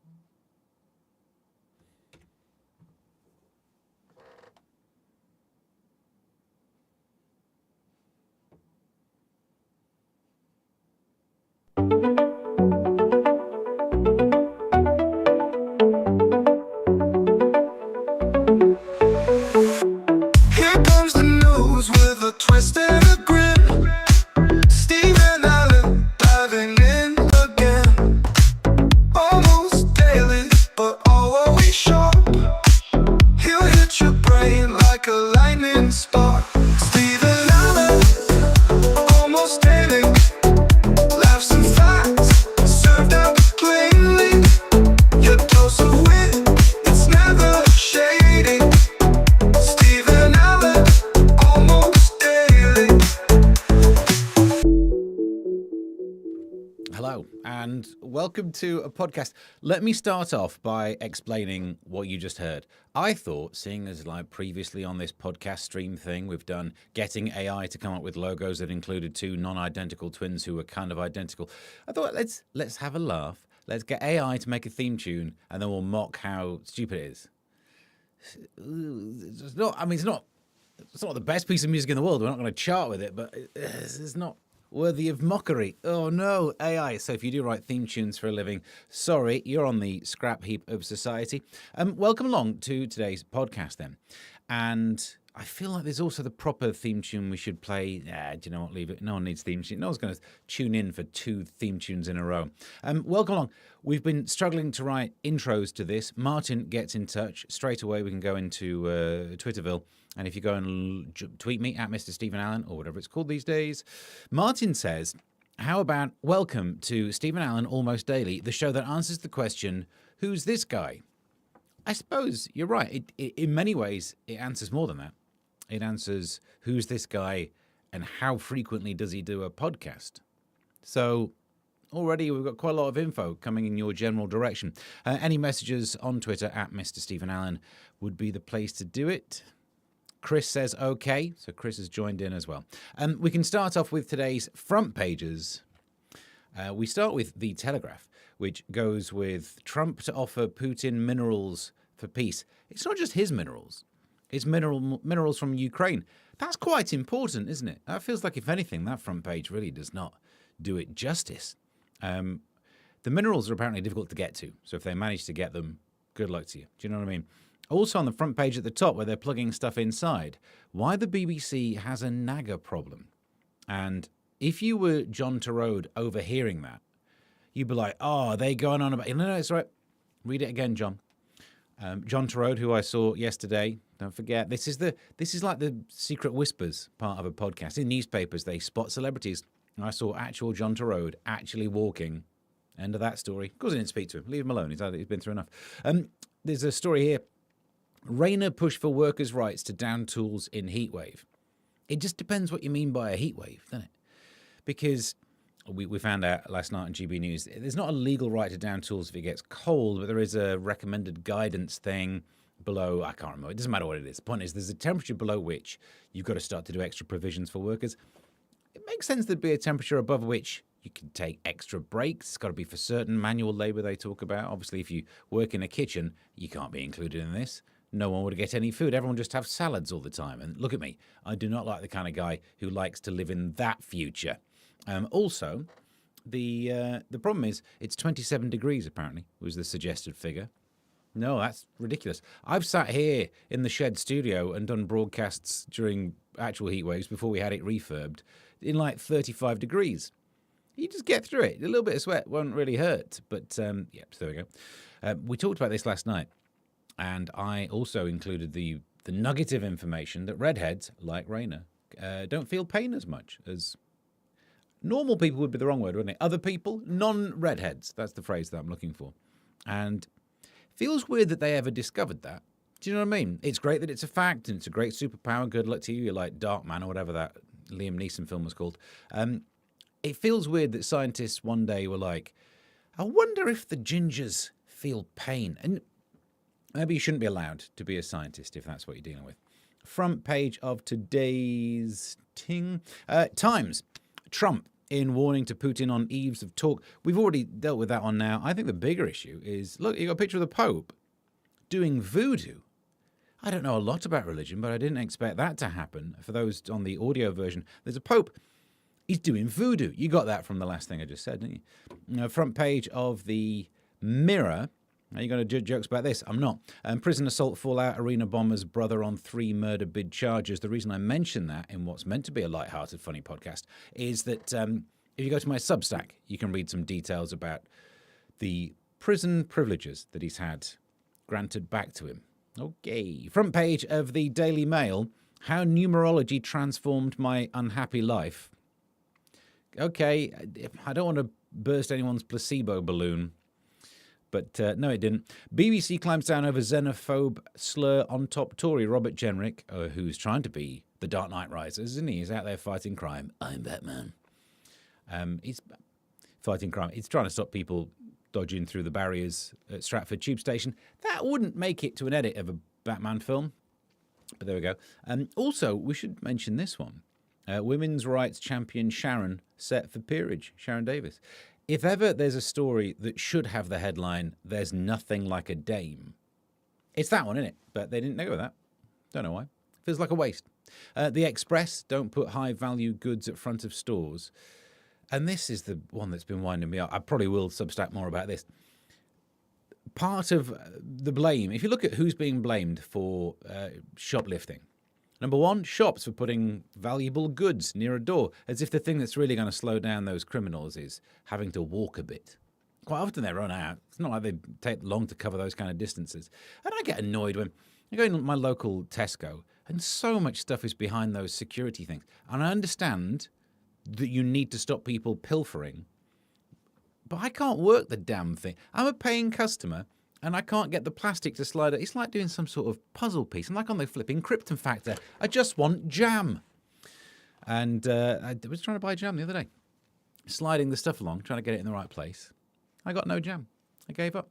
Here comes the news with a twist and a grin. Stephen Allen diving in again. Almost daily, but always sharp. He'll hit your brain like a lightning spark. Stephen Allen, almost daily. Laughs and facts, served out plainly. Your dose of wit, it's never shady. Stephen Allen, almost daily. Hello, and welcome to a podcast. Let me start off by explaining what you just heard. I thought, seeing as like previously on this podcast stream thing, we've done getting AI to come up with logos that included two non-identical twins who were kind of identical. I thought let's have a laugh. Let's get AI to make a theme tune, and then we'll mock how stupid it is. It's not. I mean, it's not the best piece of music in the world. We're not going to chart with it, but it's not worthy of mockery. Oh no, AI. So if you do write theme tunes for a living, sorry, you're on the scrap heap of society. Welcome along to today's podcast then. And I feel like there's also the proper theme tune we should play. Do you know what? Leave it. No one needs theme tune. No one's going to tune in for two theme tunes in a row. Welcome along. We've been struggling to write intros to this. Martin gets in touch. Straight away we can go into Twitterville. And if you go and tweet me at Mr. Stephen Allen, or whatever it's called these days, Martin says, how about welcome to Stephen Allen Almost Daily, the show that answers the question, who's this guy? I suppose you're right. In many ways, it answers more than that. It answers who's this guy and how frequently does he do a podcast? So already we've got quite a lot of info coming in your general direction. Any messages on Twitter at Mr. Stephen Allen would be the place to do it. Chris says okay, so Chris has joined in as well. We can start off with today's front pages. We start with The Telegraph, which goes with Trump to offer Putin minerals for peace. It's not just his minerals. It's minerals from Ukraine. That's quite important, isn't it? That feels like, if anything, that front page really does not do it justice. The minerals are apparently difficult to get to, so if they manage to get them, good luck to you. Do you know what I mean? Also on the front page at the top where they're plugging stuff inside, why the BBC has a NAGA problem. And if you were John Torode overhearing that, you'd be like, oh, are they going on about... No, it's right. Read it again, John. John Torode, who I saw yesterday, don't forget, this is like the Secret Whispers part of a podcast. In newspapers, they spot celebrities. And I saw actual John Torode actually walking. End of that story. Of course I didn't speak to him. Leave him alone. He's been through enough. There's a story here. Rayner push for workers' rights to down tools in heatwave. It just depends what you mean by a heatwave, doesn't it? Because we found out last night on GB News, there's not a legal right to down tools if it gets cold, but there is a recommended guidance thing below, I can't remember, it doesn't matter what it is. The point is, there's a temperature below which you've got to start to do extra provisions for workers. It makes sense there'd be a temperature above which you can take extra breaks. It's got to be for certain manual labour they talk about. Obviously, if you work in a kitchen, you can't be included in this. No one would get any food. Everyone just have salads all the time. And look at me. I do not like the kind of guy who likes to live in that future. Also, the problem is it's 27 degrees, apparently, was the suggested figure. No, that's ridiculous. I've sat here in the shed studio and done broadcasts during actual heat waves before we had it refurbed in like 35 degrees. You just get through it. A little bit of sweat won't really hurt. But, so there we go. We talked about this last night. And I also included the nugget of information that redheads, like Rayner, don't feel pain as much as normal people would be the wrong word, wouldn't it? Other people, non-redheads. That's the phrase that I'm looking for. And it feels weird that they ever discovered that. Do you know what I mean? It's great that it's a fact and it's a great superpower. Good luck to you. You're like Darkman or whatever that Liam Neeson film was called. It feels weird that scientists one day were like, I wonder if the gingers feel pain. And maybe you shouldn't be allowed to be a scientist if that's what you're dealing with. Front page of today's Times. Trump in warning to Putin on eves of talk. We've already dealt with that on now. I think the bigger issue is, look, you got a picture of the Pope doing voodoo. I don't know a lot about religion, but I didn't expect that to happen. For those on the audio version, there's a Pope. He's doing voodoo. You got that from the last thing I just said, didn't you? Front page of the Mirror. Are you going to do jokes about this? I'm not. Prison assault fallout, arena bomber's brother on 3 murder bid charges. The reason I mention that in what's meant to be a light-hearted, funny podcast is that if you go to my Substack, you can read some details about the prison privileges that he's had granted back to him. Okay. Front page of the Daily Mail. How numerology transformed my unhappy life. Okay. I don't want to burst anyone's placebo balloon. But no, it didn't. BBC climbs down over xenophobe slur on top Tory Robert Jenrick, who's trying to be the Dark Knight Rises, isn't he? He's out there fighting crime. I'm Batman. He's fighting crime. He's trying to stop people dodging through the barriers at Stratford Tube Station. That wouldn't make it to an edit of a Batman film. But there we go. Also, we should mention this one. Women's rights champion Sharon set for peerage. Sharon Davis. If ever there's a story that should have the headline, "There's nothing like a dame," it's that one, isn't it? But they didn't go with that. Don't know why. Feels like a waste. The Express don't put high-value goods at front of stores. And this is the one that's been winding me up. I probably will Substack more about this. Part of the blame, if you look at who's being blamed for shoplifting, number one, shops for putting valuable goods near a door, as if the thing that's really going to slow down those criminals is having to walk a bit. Quite often they run out. It's not like they take long to cover those kind of distances. And I get annoyed when I go in my local Tesco and so much stuff is behind those security things. And I understand that you need to stop people pilfering, but I can't work the damn thing. I'm a paying customer, and I can't get the plastic to slide. It's like doing some sort of puzzle piece. I'm like on the flipping Krypton Factor. I just want jam. And I was trying to buy jam the other day, sliding the stuff along, trying to get it in the right place. I got no jam. I gave up.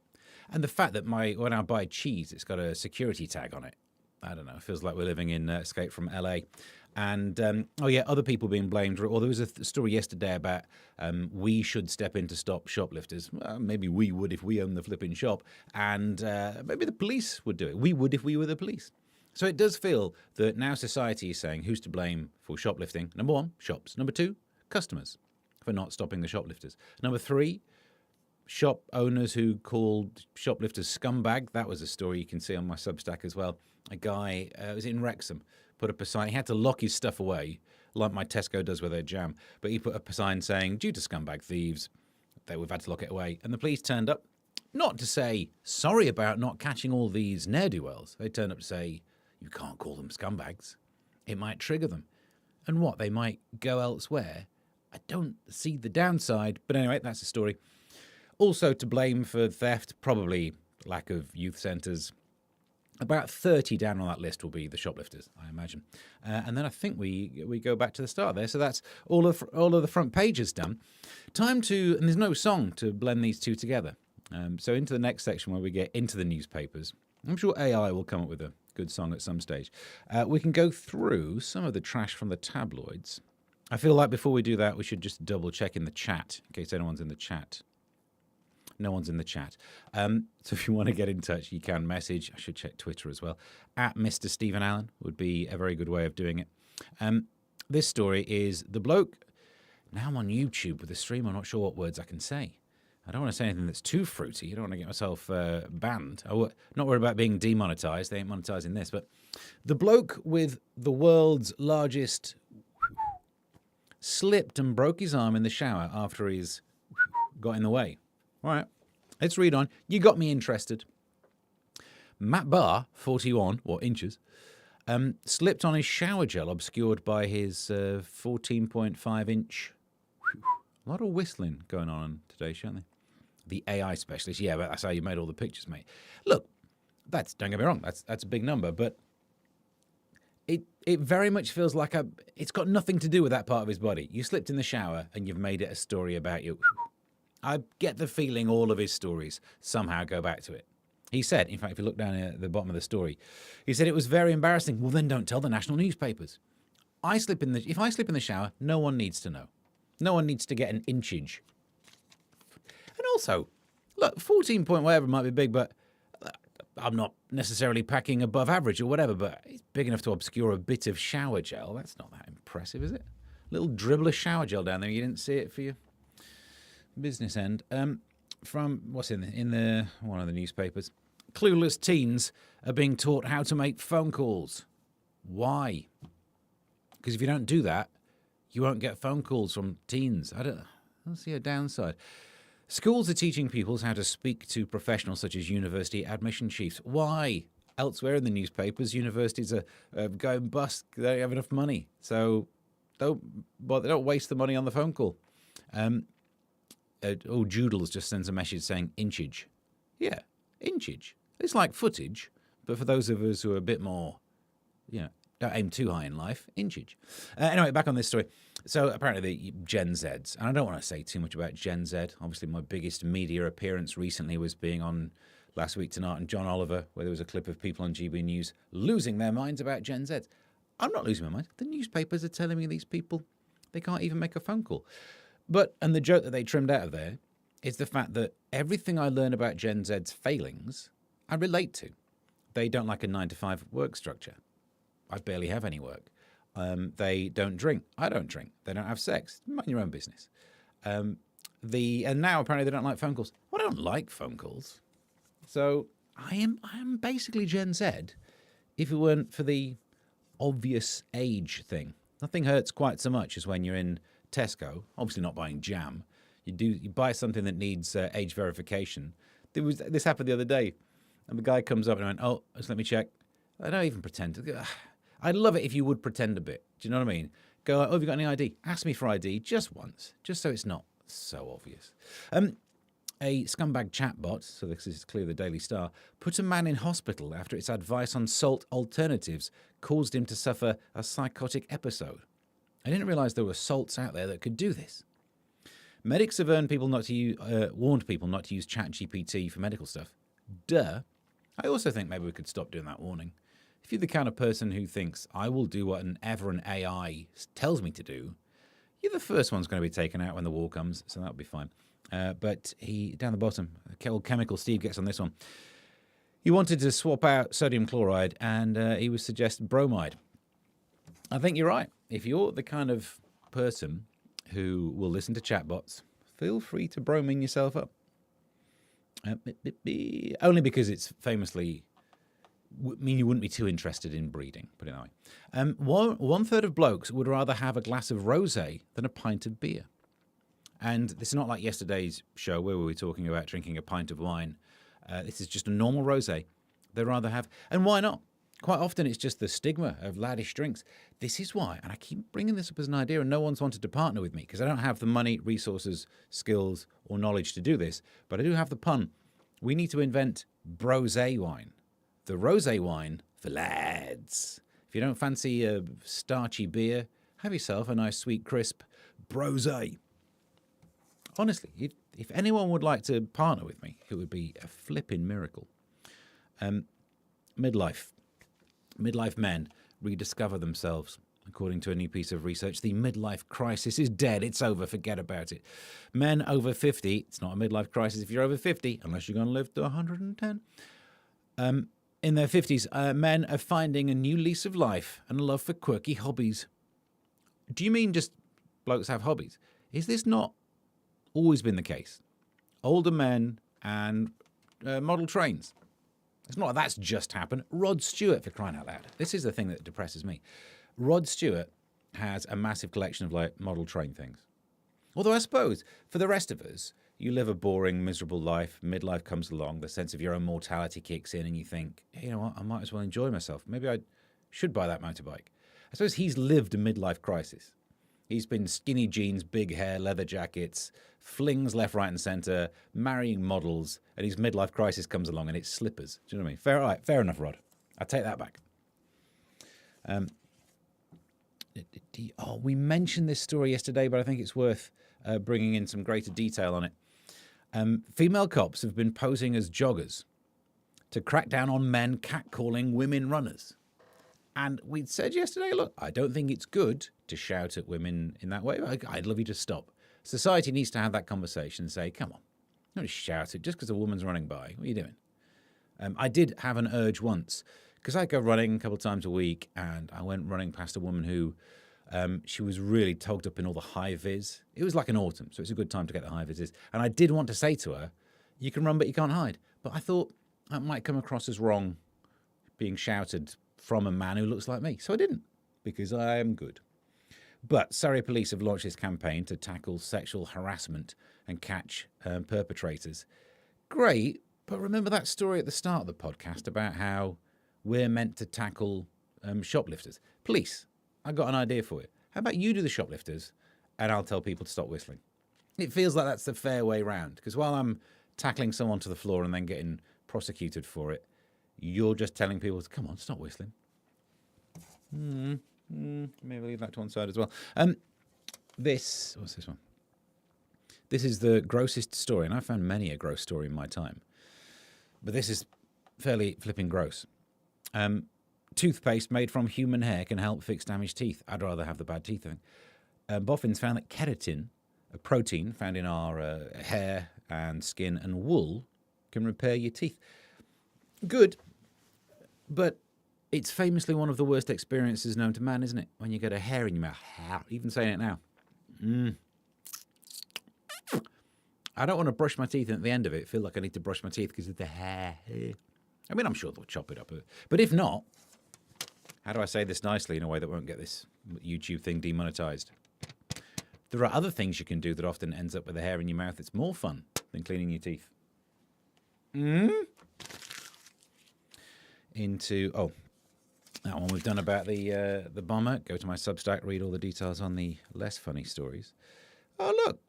And the fact that when I buy cheese, it's got a security tag on it. I don't know. It feels like we're living in Escape from LA. And, other people being blamed. Or there was a story yesterday about we should step in to stop shoplifters. Well, maybe we would if we owned the flipping shop. And maybe the police would do it. We would if we were the police. So it does feel that now society is saying who's to blame for shoplifting. Number one, shops. Number two, customers for not stopping the shoplifters. Number three, shop owners who called shoplifters scumbag. That was a story you can see on my Substack as well. A guy was in Wrexham, put up a sign. He had to lock his stuff away, like my Tesco does with their jam. But he put up a sign saying, due to scumbag thieves, we've had to lock it away. And the police turned up, not to say sorry about not catching all these ne'er-do-wells. They turned up to say, you can't call them scumbags. It might trigger them. And what, they might go elsewhere? I don't see the downside. But anyway, that's the story. Also to blame for theft, probably lack of youth centres. About 30 down on that list will be the shoplifters, I imagine. And then I think we go back to the start there. So that's all of the front pages done. Time to, and there's no song to blend these two together. So into the next section where we get into the newspapers. I'm sure AI will come up with a good song at some stage. We can go through some of the trash from the tabloids. I feel like before we do that, we should just double check in the chat, in case anyone's in the chat. No one's in the chat. So if you want to get in touch, you can message. I should check Twitter as well. At Mr. Stephen Allen would be a very good way of doing it. This story is the bloke. Now I'm on YouTube with a stream. I'm not sure what words I can say. I don't want to say anything that's too fruity. I don't want to get myself banned. I'm not worried about being demonetized. They ain't monetizing this. But the bloke with the world's largest slipped and broke his arm in the shower after he's got in the way. All right, let's read on. You got me interested. Matt Barr, 41 inches, slipped on his shower gel obscured by his 14.5-inch. A lot of whistling going on today's show, aren't they? The AI specialist. Yeah, but that's how you made all the pictures, mate. Look, don't get me wrong, that's a big number, but it very much feels like it's got nothing to do with that part of his body. You slipped in the shower and you've made it a story about you. I get the feeling all of his stories somehow go back to it. He said, in fact, if you look down at the bottom of the story, he said it was very embarrassing. Well, then don't tell the national newspapers. If I slip in the shower, no one needs to know. No one needs to get an inchage. And also, look, 14 point whatever might be big, but I'm not necessarily packing above average or whatever, but it's big enough to obscure a bit of shower gel. That's not that impressive, is it? Little dribble of shower gel down there. You didn't see it for your business end. From what's in the one of the newspapers, clueless teens are being taught how to make phone calls. Why? Because if you don't do that, you won't get phone calls from teens. I don't see a downside. Schools are teaching pupils how to speak to professionals such as university admission chiefs. Why? Elsewhere in the newspapers, universities are going bust. They don't have enough money. So they don't waste the money on the phone call. Joodles just sends a message saying inchage. Yeah, inchage. It's like footage, but for those of us who are a bit more, don't aim too high in life, inchage. Anyway, back on this story. So apparently the Gen Zs, and I don't want to say too much about Gen Z. Obviously, my biggest media appearance recently was being on Last Week Tonight and John Oliver, where there was a clip of people on GB News losing their minds about Gen Zs. I'm not losing my mind. The newspapers are telling me these people, they can't even make a phone call. And the joke that they trimmed out of there is the fact that everything I learn about Gen Z's failings, I relate to. They don't like a 9-to-5 work structure. I barely have any work. They don't drink. I don't drink. They don't have sex. Mind your own business. And now apparently they don't like phone calls. Well, I don't like phone calls. So I am basically Gen Z if it weren't for the obvious age thing. Nothing hurts quite so much as when you're in Tesco, obviously not buying jam. You buy something that needs age verification. This happened the other day, and the guy comes up and I went, "Oh, just let me check." I don't even pretend. I'd love it if you would pretend a bit. Do you know what I mean? Go, "Oh, have you got any ID?" Ask me for ID just once, just so it's not so obvious. A scumbag chatbot, so this is clearly the Daily Star, put a man in hospital after its advice on salt alternatives caused him to suffer a psychotic episode. I didn't realise there were salts out there that could do this. Medics have warned people not to use ChatGPT for medical stuff. Duh. I also think maybe we could stop doing that warning. If you're the kind of person who thinks, I will do whatever an AI tells me to do, you're the first one's going to be taken out when the war comes, so that'll be fine. But down the bottom, old Chemical Steve gets on this one. He wanted to swap out sodium chloride, and he was suggesting bromide. I think you're right. If you're the kind of person who will listen to chatbots, feel free to bromine yourself up. Only because it's famously you wouldn't be too interested in breeding, put it that way. One third of blokes would rather have a glass of rosé than a pint of beer. And this is not like yesterday's show where we were talking about drinking a pint of wine. This is just a normal rosé. They'd rather have, and why not? Quite often it's just the stigma of laddish drinks. This is why, and I keep bringing this up as an idea, and no one's wanted to partner with me because I don't have the money, resources, skills, or knowledge to do this, but I do have the pun. We need to invent brosé wine. The rosé wine for lads. If you don't fancy a starchy beer, have yourself a nice, sweet, crisp brosé. Honestly, if anyone would like to partner with me, it would be a flipping miracle. Midlife men rediscover themselves. According to a new piece of research, the midlife crisis is dead. It's over. Forget about it. Men over 50, it's not a midlife crisis if you're over 50, unless you're going to live to 110. In their 50s, men are finding a new lease of life and a love for quirky hobbies. Do you mean just blokes have hobbies? Is this not always been the case? Older men and model trains. It's not like that's just happened. Rod Stewart, for crying out loud. This is the thing that depresses me. Rod Stewart has a massive collection of like model train things. Although I suppose for the rest of us, you live a boring, miserable life. Midlife comes along. The sense of your own mortality kicks in and you think, hey, you know what? I might as well enjoy myself. Maybe I should buy that motorbike. I suppose he's lived a midlife crisis. He's been skinny jeans, big hair, leather jackets, flings left, right, and centre, marrying models, and his midlife crisis comes along and it's slippers. Do you know what I mean? Fair enough, Rod. I take that back. We mentioned this story yesterday, but I think it's worth bringing in some greater detail on it. Female cops have been posing as joggers to crack down on men catcalling women runners. And we'd said yesterday, look, I don't think it's good to shout at women in that way. I'd love you to stop. Society needs to have that conversation and say, come on, don't shout it just because a woman's running by. What are you doing? I did have an urge once because I go running a couple of times a week, and I went running past a woman who she was really togged up in all the high vis. It was like an autumn, so it's a good time to get the high vises. And I did want to say to her, you can run, but you can't hide. But I thought that might come across as wrong, being shouted from a man who looks like me. So I didn't, because I am good. But Surrey Police have launched this campaign to tackle sexual harassment and catch perpetrators. Great, but remember that story at the start of the podcast about how we're meant to tackle shoplifters. Police, I've got an idea for you. How about you do the shoplifters and I'll tell people to stop whistling? It feels like that's the fair way round, because while I'm tackling someone to the floor and then getting prosecuted for it, you're just telling people to, come on, stop whistling. Maybe leave that to one side as well. What's this one? This is the grossest story, and I've found many a gross story in my time. But this is fairly flipping gross. Toothpaste made from human hair can help fix damaged teeth. I'd rather have the bad teeth, I think. Boffins found that keratin, a protein found in our hair and skin and wool, can repair your teeth. Good, but it's famously one of the worst experiences known to man, isn't it? When you get a hair in your mouth. Even saying it now. I don't want to brush my teeth and at the end of it feel like I need to brush my teeth because of the hair. I mean, I'm sure they'll chop it up. But if not, how do I say this nicely in a way that won't get this YouTube thing demonetized? There are other things you can do that often ends up with the hair in your mouth. It's more fun than cleaning your teeth. That one we've done about the bomber. Go to my Substack, read all the details on the less funny stories. Oh, look.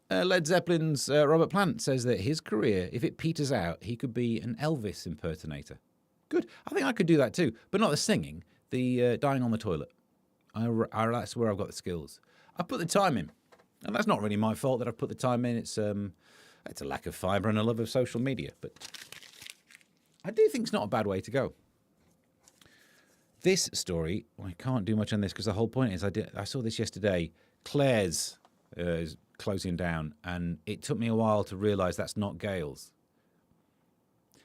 Led Zeppelin's Robert Plant says that his career, if it peters out, he could be an Elvis impersonator. Good. I think I could do that too, but not the singing, the dying on the toilet. That's where I've got the skills. I put the time in, and that's not really my fault that I've put the time in. It's a lack of fibre and a love of social media, but I do think it's not a bad way to go. This story, I can't do much on this because the whole point is I saw this yesterday. Claire's is closing down, and it took me a while to realise that's not Gales.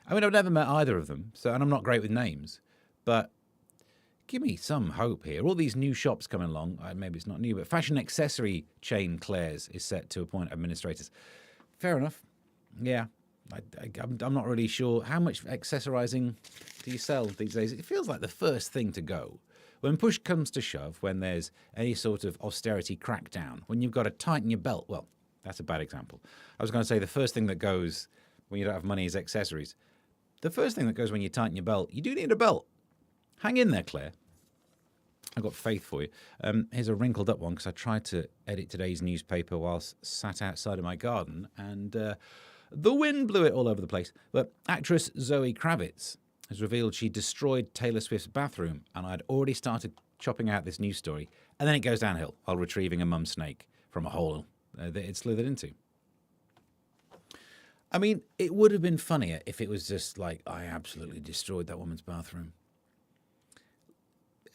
I mean, I've never met either of them, and I'm not great with names, but give me some hope here. All these new shops coming along, maybe it's not new, but fashion accessory chain Claire's is set to appoint administrators. Fair enough. Yeah, I'm not really sure. How much accessorising do you sell these days? It feels like the first thing to go. When push comes to shove, when there's any sort of austerity crackdown, when you've got to tighten your belt, well, that's a bad example. I was going to say the first thing that goes when you don't have money is accessories. The first thing that goes when you tighten your belt, you do need a belt. Hang in there, Claire. I've got faith for you. Here's a wrinkled up one because I tried to edit today's newspaper whilst sat outside of my garden and the wind blew it all over the place. But actress Zoe Kravitz has revealed she destroyed Taylor Swift's bathroom, and I'd already started chopping out this news story. And then it goes downhill while retrieving a mum snake from a hole that it slithered into. I mean, it would have been funnier if it was just like, I absolutely destroyed that woman's bathroom.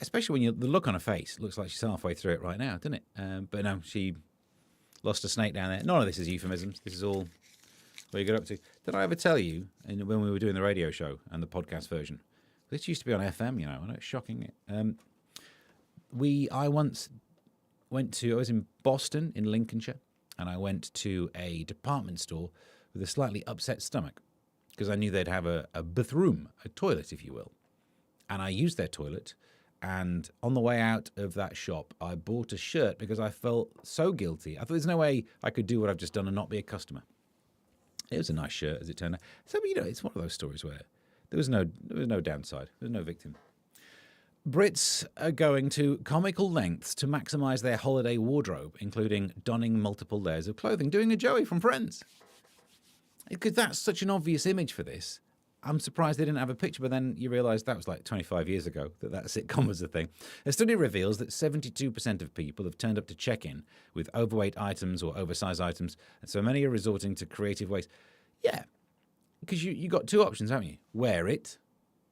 Especially when the look on her face looks like she's halfway through it right now, doesn't it? But no, she lost a snake down there. None of this is euphemisms. This is all what you get up to. Did I ever tell you when we were doing the radio show and the podcast version? This used to be on FM, you know. I know it's shocking. I once I was in Boston, in Lincolnshire, and I went to a department store with a slightly upset stomach because I knew they'd have a bathroom, a toilet, if you will. And I used their toilet. And on the way out of that shop, I bought a shirt because I felt so guilty. I thought there's no way I could do what I've just done and not be a customer. It was a nice shirt, as it turned out. So, you know, it's one of those stories where there was no downside. There was no victim. Brits are going to comical lengths to maximise their holiday wardrobe, including donning multiple layers of clothing, doing a Joey from Friends. Because that's such an obvious image for this. I'm surprised they didn't have a picture, but then you realise that was like 25 years ago that sitcom was a thing. A study reveals that 72% of people have turned up to check-in with overweight items or oversized items, and so many are resorting to creative ways. Yeah, because you got two options, haven't you? Wear it,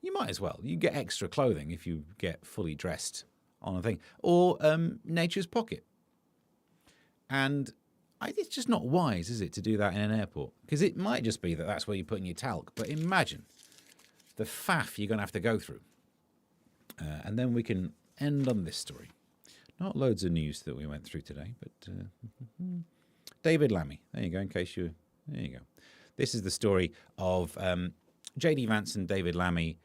You might as well. You get extra clothing if you get fully dressed on a thing. Or Nature's Pocket. And it's just not wise, is it, to do that in an airport? Because it might just be that that's where you're putting your talc. But imagine the faff you're going to have to go through. And then we can end on this story. Not loads of news that we went through today, but David Lammy. There you go, there you go. This is the story of J.D. Vance and David Lammy.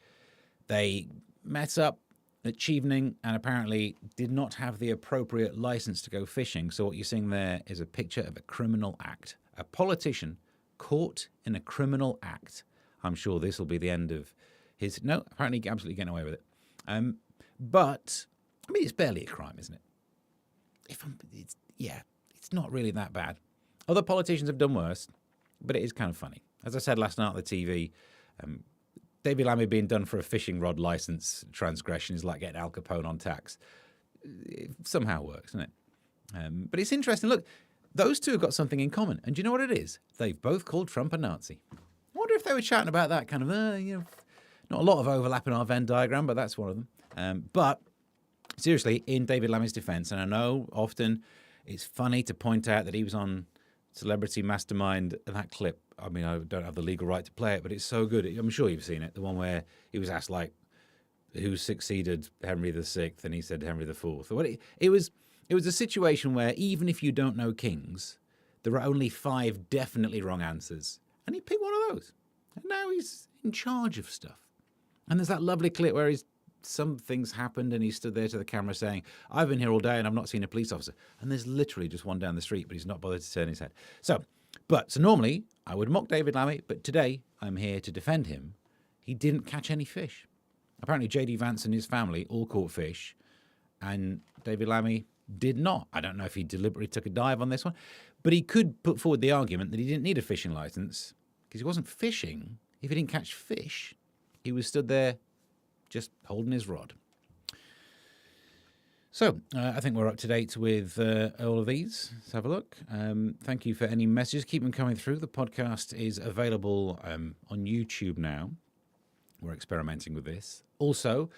They met up at Chevening and apparently did not have the appropriate license to go fishing. So what you're seeing there is a picture of a criminal act. A politician caught in a criminal act. I'm sure this will be the end of his... No, apparently absolutely getting away with it. But, I mean, it's barely a crime, isn't it? It's not really that bad. Other politicians have done worse, but it is kind of funny. As I said last night on the TV, David Lammy being done for a fishing rod license transgression is like getting Al Capone on tax. It somehow works, doesn't it? But it's interesting. Look, those two have got something in common. And do you know what it is? They've both called Trump a Nazi. I wonder if they were chatting about that kind of, not a lot of overlap in our Venn diagram, but that's one of them. But seriously, in David Lammy's defense, and I know often it's funny to point out that he was on Celebrity Mastermind, that clip. I mean, I don't have the legal right to play it, but it's so good. I'm sure you've seen it. The one where he was asked, like, who succeeded Henry VI, and he said Henry IV. It was a situation where even if you don't know kings, there are only 5 definitely wrong answers. And he picked one of those. And now he's in charge of stuff. And there's that lovely clip where some things happened and he stood there to the camera saying, I've been here all day and I've not seen a police officer. And there's literally just one down the street, but he's not bothered to turn his head. So normally I would mock David Lammy, but today I'm here to defend him. He didn't catch any fish. Apparently J.D. Vance and his family all caught fish and David Lammy did not. I don't know if he deliberately took a dive on this one, but he could put forward the argument that he didn't need a fishing license because he wasn't fishing. If he didn't catch fish, he was stood there just holding his rod. So I think we're up to date with all of these. Let's have a look. Thank you for any messages. Keep them coming through. The podcast is available on YouTube now. We're experimenting with this. Also,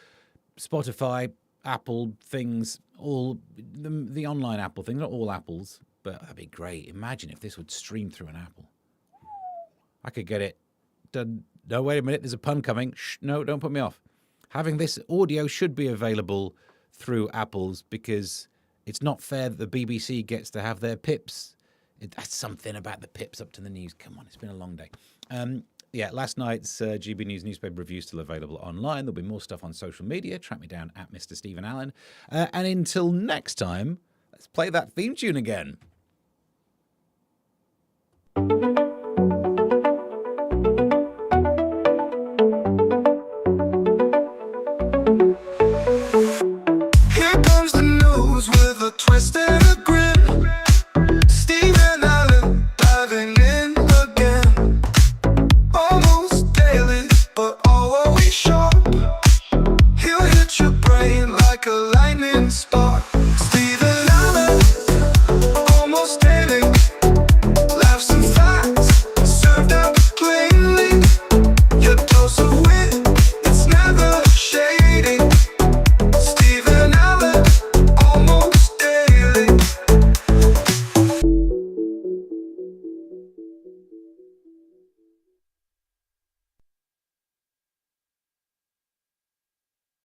Spotify, Apple things, all the online Apple things, not all Apples, but that'd be great. Imagine if this would stream through an Apple. I could get it done. No, wait a minute. There's a pun coming. Shh, no, don't put me off. Having this audio should be available through Apple's because it's not fair that the BBC gets to have their pips. That's something about the pips up to the news. Come on, it's been a long day. Last night's GB News newspaper review is still available online. There'll be more stuff on social media. Track me down at Mr. Stephen Allen. And until next time, let's play that theme tune again.